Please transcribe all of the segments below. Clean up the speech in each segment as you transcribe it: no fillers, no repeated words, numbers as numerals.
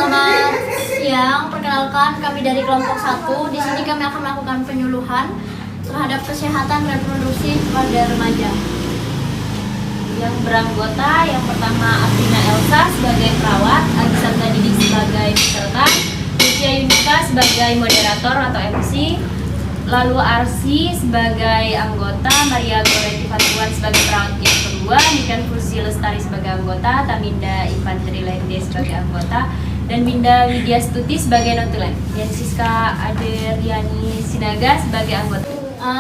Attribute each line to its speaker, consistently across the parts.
Speaker 1: Selamat siang, perkenalkan kami dari kelompok 1. Di sini kami akan melakukan penyuluhan terhadap kesehatan reproduksi pada remaja.
Speaker 2: Yang beranggota yang pertama Afrina Elsa sebagai perawat, Agisanta Didik sebagai peserta, Lucia Yunika sebagai moderator atau MC, lalu Arsi sebagai anggota, Maria Goreti Fatuan sebagai perawat yang kedua, Niken Fursi Lestari sebagai anggota, Taminda Infanteri Lende sebagai anggota, dan Binda Widya Stuti sebagai notulen, dan Siska Adriani Sinaga sebagai anggota.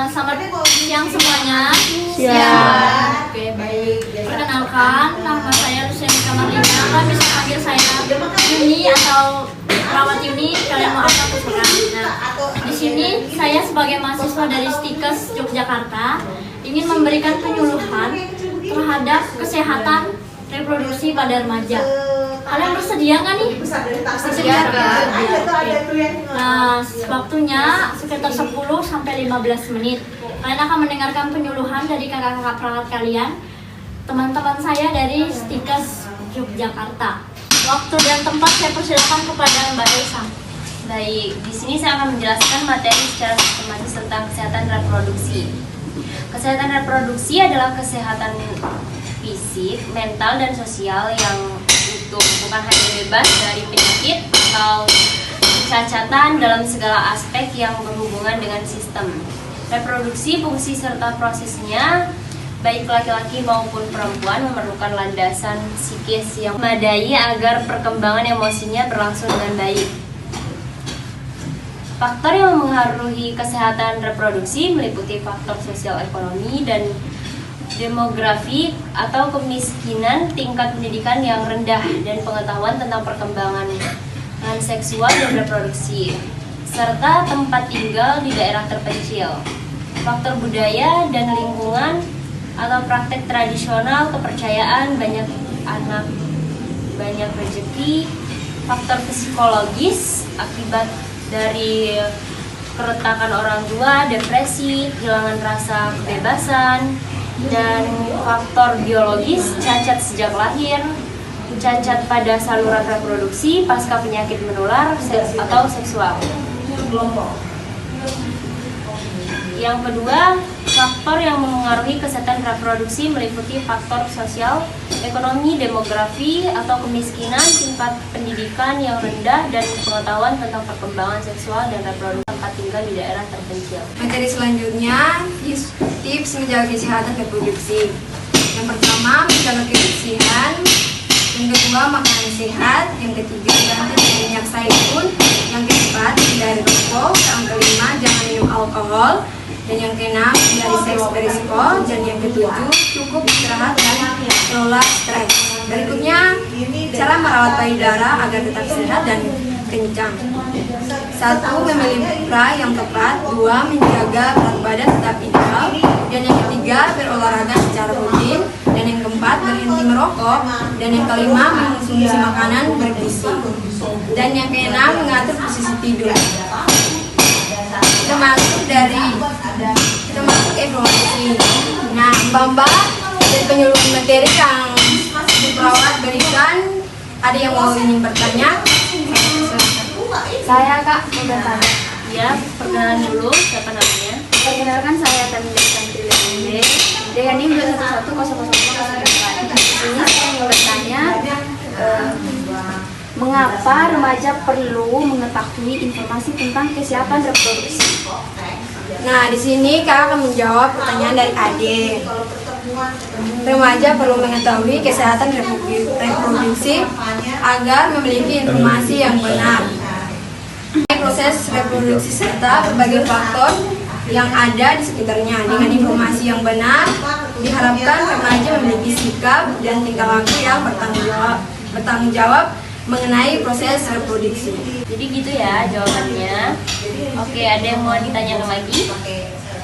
Speaker 1: Selamat siang semuanya.
Speaker 2: Siang.
Speaker 1: Oke, baik. Perkenalkan, nama saya Lucia Marlina. Kalian bisa panggil saya Yuni atau perawat Yuni. Kalian mau apa terserah. Nah, di sini saya sebagai mahasiswa dari Stikes Yogyakarta ingin memberikan penyuluhan terhadap kesehatan reproduksi pada remaja. Kalian bersedia nggak nih? Bersedia. Nah, waktunya sekitar 10-15 menit. Kalian akan mendengarkan penyuluhan dari kakak-kakak perawat kalian, teman-teman saya dari Stikes Yogyakarta. Waktu dan tempat saya persilakan kepada Mbak Elsa.
Speaker 2: Baik, di sini saya akan menjelaskan materi secara sistematis tentang kesehatan reproduksi. Kesehatan reproduksi adalah kesehatan fisik, mental, dan sosial yang bukan hanya bebas dari penyakit atau kecacatan dalam segala aspek yang berhubungan dengan sistem reproduksi. Fungsi serta prosesnya baik laki-laki maupun perempuan memerlukan landasan psikis yang memadai agar perkembangan emosinya berlangsung dengan baik. Faktor yang mempengaruhi kesehatan reproduksi meliputi faktor sosial ekonomi dan demografi atau kemiskinan, tingkat pendidikan yang rendah, dan pengetahuan tentang perkembangan seksual dan reproduksi, serta tempat tinggal di daerah terpencil. Faktor budaya dan lingkungan atau praktek tradisional, kepercayaan, banyak anak, banyak rezeki. Faktor psikologis akibat dari keretakan orang tua, depresi, kehilangan rasa kebebasan, dan faktor biologis, cacat sejak lahir, cacat pada saluran reproduksi pasca penyakit menular atau seksual. Yang kedua, faktor yang mempengaruhi kesehatan reproduksi meliputi faktor sosial, ekonomi, demografi atau kemiskinan, tingkat pendidikan yang rendah, dan pengetahuan tentang perkembangan seksual dan reproduksi, tempat tinggal di daerah terpencil.
Speaker 3: Materi selanjutnya, tips menjaga kesehatan reproduksi. Yang pertama, menjaga kebersihan. Yang kedua, makanan sehat. Yang ketiga, berhenti dari minyak zaitun. Yang keempat, hindari rokok. Yang kelima, jangan minum alkohol. Dan yang keenam, hindari seks berisiko. Dan yang ketujuh, cukup istirahat dan kelola stres. Berikutnya, cara merawat payudara agar tetap sehat dan kencang. 1. Memilih bra yang tepat. 2. Menjaga berat badan tetap ideal. Dan yang ketiga, berolahraga secara rutin. Dan yang keempat, berhenti merokok. Dan yang kelima, mengonsumsi makanan bergizi. Dan yang keenam, mengatur posisi tidur. Kita masuk evaluasi. Nah, Mbak, dari penyuluhan materi yang perawat berikan, ada yang mau ingin bertanya?
Speaker 4: Saya Kak, mau bertanya.
Speaker 2: Ya, perkenalan dulu, siapa namanya?
Speaker 4: Perkenalkan saya Taminda Infanteri Lende, DNI 211000004. Di sini saya ingin bertanya, mengapa remaja perlu mengetahui informasi tentang kesehatan reproduksi?
Speaker 3: Nah, di sini Kak akan menjawab pertanyaan dari Ade. Remaja perlu mengetahui kesehatan reproduksi agar memiliki informasi yang benar. Proses reproduksi serta berbagai faktor yang ada di sekitarnya. Dengan informasi yang benar, diharapkan remaja memiliki sikap dan tingkah laku yang bertanggung jawab mengenai proses reproduksi.
Speaker 2: Jadi gitu ya jawabannya. Oke, ada yang mau ditanyakan lagi?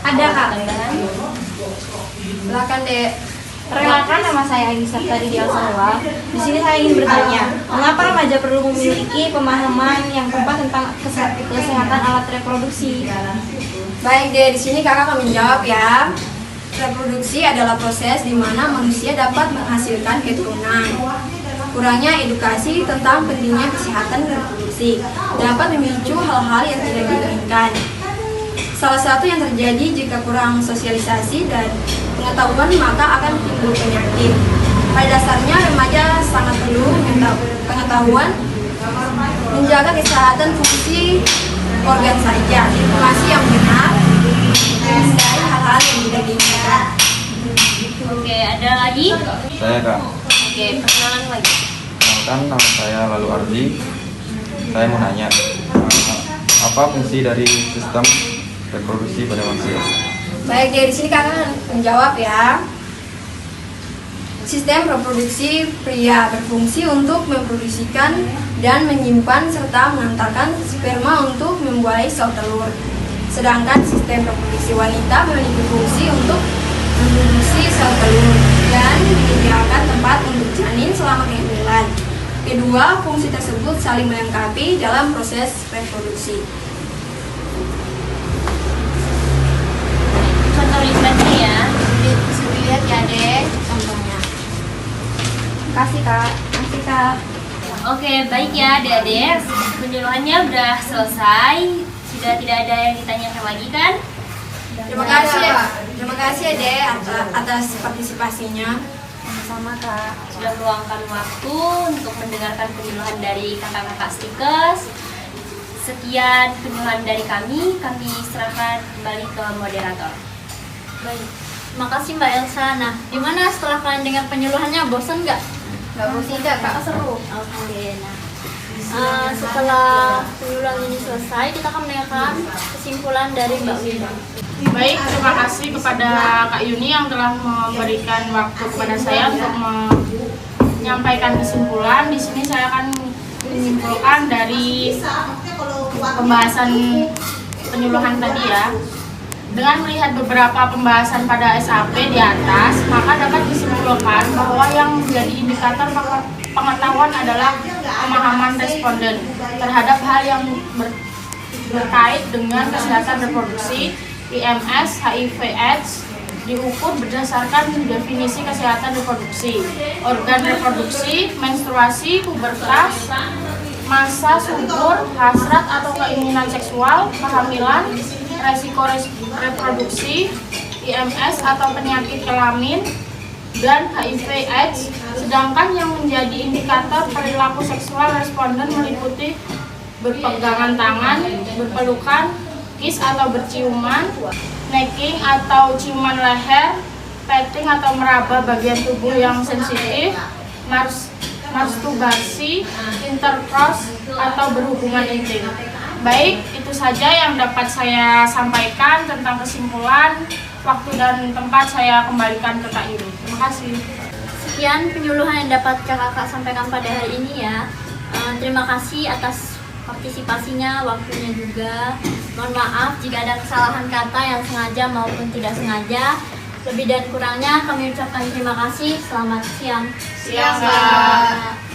Speaker 4: Ada Kak.
Speaker 2: Tambahan?
Speaker 3: Silakan Dek.
Speaker 4: Perkenalkan, nama saya Agisanta Didik Alsanwa. Di sini saya ingin bertanya, mengapa remaja perlu memiliki pemahaman yang tepat tentang kesehatan alat reproduksi?
Speaker 3: Baik Dek, di sini Kakak akan menjawab ya. Reproduksi adalah proses di mana manusia dapat menghasilkan keturunan. Kurangnya edukasi tentang pentingnya kesehatan reproduksi dapat memicu hal-hal yang tidak diinginkan. Salah satu yang terjadi jika kurang sosialisasi dan pengetahuan maka akan timbul penyakit. Pada dasarnya remaja sangat perlu pengetahuan menjaga kesehatan fungsi organ saja, informasi yang benar, menghindari hal-hal yang tidak diinginkan.
Speaker 2: Oke, ada lagi?
Speaker 5: Saya Kak.
Speaker 2: Oke, perkenalan lagi.
Speaker 5: Kenalkan, nama saya Lalu Ardi. Saya mau nanya, apa fungsi dari sistem reproduksi pada manusia?
Speaker 3: Baik, dari sini kakak menjawab ya. Sistem reproduksi pria berfungsi untuk memproduksikan dan menyimpan serta mengantarkan sperma untuk membuahi sel telur. Sedangkan sistem reproduksi wanita memiliki fungsi untuk memproduksi sel telur dan menyediakan tempat untuk janin selama kehamilan. Kedua, fungsi tersebut saling melengkapi dalam proses reproduksi.
Speaker 2: Contoh risetnya ya.
Speaker 3: Bisa dilihat ya dek contohnya.
Speaker 4: Makasih Kak. Makasih Kak.
Speaker 2: Oke, baik ya adik-adik. Penyuluhannya udah selesai. Sudah tidak ada yang ditanyakan lagi kan?
Speaker 3: Terima kasih ya dek atas partisipasinya.
Speaker 4: Sama Kak.
Speaker 2: Sudah meluangkan waktu untuk mendengarkan penyuluhan dari kakak-kakak Stikers. Sekian penyuluhan dari kami serahkan kembali ke moderator.
Speaker 1: Baik. Makasih Mbak Elsa. Nah, gimana setelah kalian dengar penyuluhannya, bosan nggak?
Speaker 3: Gak bosan kak, seru.
Speaker 1: Oke, nah setelah penyuluhan ini selesai, kita akan mendengarkan kesimpulan dari Mbak Wina.
Speaker 6: Baik, terima kasih kepada Kak Yuni yang telah memberikan waktu kepada saya untuk menyampaikan kesimpulan. Di sini saya akan menyimpulkan dari pembahasan penyuluhan tadi ya. Dengan melihat beberapa pembahasan pada SAP di atas, maka dapat disimpulkan bahwa yang menjadi indikator pengetahuan adalah pemahaman responden terhadap hal yang berkait dengan kesehatan reproduksi, IMS, HIV/AIDS, diukur berdasarkan definisi kesehatan reproduksi, organ reproduksi, menstruasi, pubertas, masa subur, hasrat atau keinginan seksual, kehamilan, resiko reproduksi, IMS atau penyakit kelamin, dan HIV/AIDS. Sedangkan yang menjadi indikator perilaku seksual responden meliputi berpegangan tangan, berpelukan, kiss atau berciuman, necking atau ciuman leher, petting atau meraba bagian tubuh yang sensitif, masturbasi, intercourse atau berhubungan intim. Baik, itu saja yang dapat saya sampaikan tentang kesimpulan. Waktu dan tempat saya kembalikan ke Kak Yuni. Terima kasih.
Speaker 1: Sekian penyuluhan yang dapat kakak sampaikan pada hari ini ya. Terima kasih atas partisipasinya, waktunya juga. Mohon maaf jika ada kesalahan kata yang sengaja maupun tidak sengaja. Lebih dan kurangnya kami ucapkan terima kasih. Selamat siang.
Speaker 6: Siang, Kak.